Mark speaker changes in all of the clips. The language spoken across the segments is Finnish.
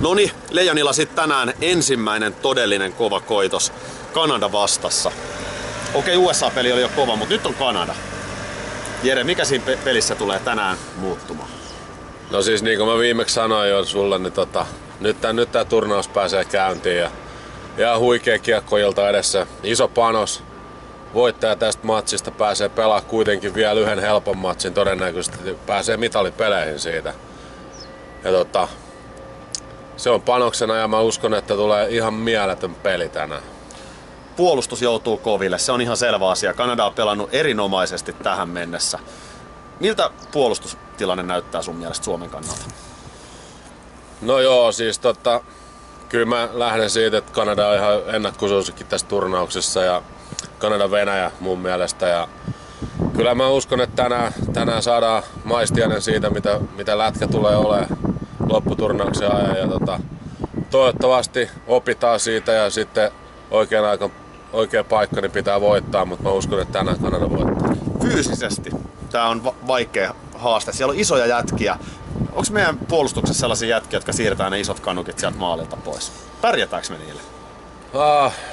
Speaker 1: Noniin, Leijonilla sitten tänään ensimmäinen todellinen kova koitos Kanada vastassa. Okei, USA-peli oli jo kova, mutta nyt on Kanada. Jere, mikä siinä pelissä tulee tänään muuttumaan?
Speaker 2: No siis niin kuin mä viimeksi sanoin jo sulle, niin nyt tää turnaus pääsee käyntiin ja huikea kiekkoilta edessä. Iso panos. Voittaja tästä matsista pääsee pelaamaan kuitenkin vielä yhden helpon matsin, todennäköisesti pääsee mitalipeleihin siitä. Ja se on panoksena ja mä uskon, että tulee ihan mieletön peli tänään.
Speaker 1: Puolustus joutuu koville, se on ihan selvä asia. Kanada on pelannut erinomaisesti tähän mennessä. Miltä puolustustilanne näyttää sun mielestä Suomen kannalta?
Speaker 2: No joo, siis kyllä mä lähden siitä, että Kanada on ihan ennakkosuosikki tässä turnauksessa ja Kanada-Venäjä mun mielestä. Ja kyllä mä uskon, että tänään saadaan maistiainen siitä, mitä lätkä tulee olemaan lopputurnauksen ajan. Ja toivottavasti opitaan siitä ja sitten oikea paikka niin pitää voittaa, mutta mä uskon, että tänään Kanada voittaa.
Speaker 1: Fyysisesti tää on vaikea haaste. Siellä on isoja jätkiä. Onko meidän puolustuksessa sellaisia jätkiä, jotka siirtää ne isot kannukit sieltä maalilta pois? Pärjätäänkö me niille?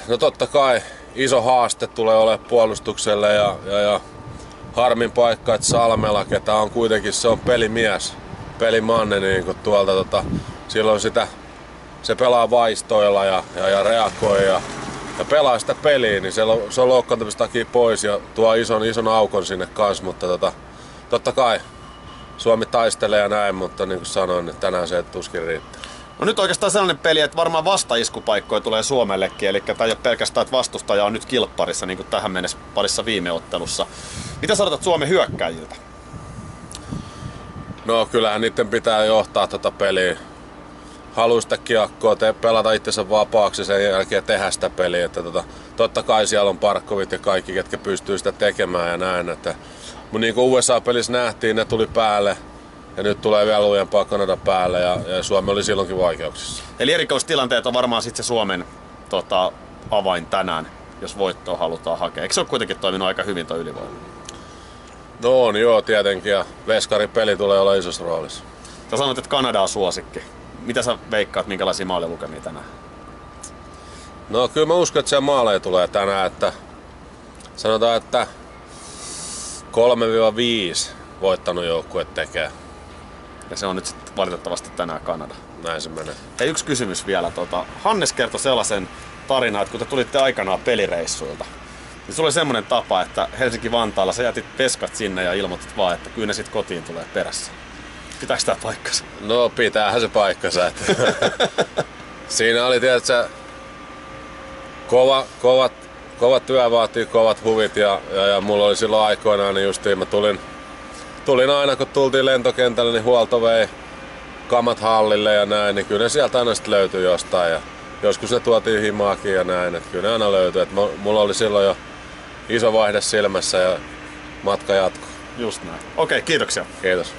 Speaker 2: No totta kai iso haaste tulee olemaan puolustukselle ja harmin paikka, että Salmela, ketä on kuitenkin, se on pelimies, pelimanne niin tuolta, silloin se pelaa vaistoilla ja reagoi ja pelaa sitä peliä, niin se on loukkaantumista takia pois ja tuo ison aukon sinne kanssa, mutta totta kai Suomi taistelee ja näin, mutta niin kuin sanoin, niin tänään se tuskin riittää.
Speaker 1: No nyt oikeastaan sellainen peli, että varmaan vastaiskupaikkoja tulee Suomellekin, eli tämä ei ole pelkästään, että vastustaja on nyt kilpparissa, niin kuin tähän mennessä parissa viime ottelussa. Mitä sanotat Suomen hyökkäjiltä?
Speaker 2: No kyllähän niiden pitää johtaa peliä. Haluu sitä kiekkoa, pelata itsensä vapaaksi ja sen jälkeen tehdä sitä peliä. Että totta kai siellä on Parkkovit ja kaikki, ketkä pystyy sitä tekemään ja näin. Mutta niin kuin USA-pelissä nähtiin, ne tuli päälle. Ja nyt tulee vielä lujempaa Kanada päälle ja Suomi oli silloinkin vaikeuksissa.
Speaker 1: Eli erikoistilanteet on varmaan sitten se Suomen avain tänään, jos voittoa halutaan hakea. Eikö se ole kuitenkin toiminut aika hyvin tuo ylivoima?
Speaker 2: No on joo tietenkin ja veskaripeli tulee olla isossa roolissa.
Speaker 1: Sä sanoit, että Kanada on suosikki. Mitä sä veikkaat, minkälaisia maalilukemia tänään?
Speaker 2: No kyllä mä uskon, että siellä maaleja tulee tänään. Että sanotaan, että 3-5 voittanut joukkue tekee.
Speaker 1: Ja se on nyt sitten valitettavasti tänään Kanada.
Speaker 2: Näin se menee.
Speaker 1: Hei, yksi kysymys vielä. Hannes kertoi sellaisen tarinan, että kun te tulitte aikanaan pelireissuilta, niin sulla oli semmoinen tapa, että Helsinki-Vantaalla sä jätit peskat sinne ja ilmoitit vaan, että kyllä ne sit kotiin tulee perässä. Pitääkö tää paikkansa?
Speaker 2: No pitäähän se paikkansa. Siinä oli tietysti kova työ vaatii kovat huvit ja mulla oli silloin aikoinaan niin justiin mä tulin aina kun tultiin lentokentälle, niin huolto vei kamat hallille ja näin, niin kyllä ne sieltä aina sitten löytyi jostain ja joskus ne tuotiin himaakin ja näin, että kyllä ne aina löytyi. Et mulla oli silloin jo iso vaihde silmässä ja matka jatkuu.
Speaker 1: Just näin. Okei, kiitoksia.
Speaker 2: Kiitos.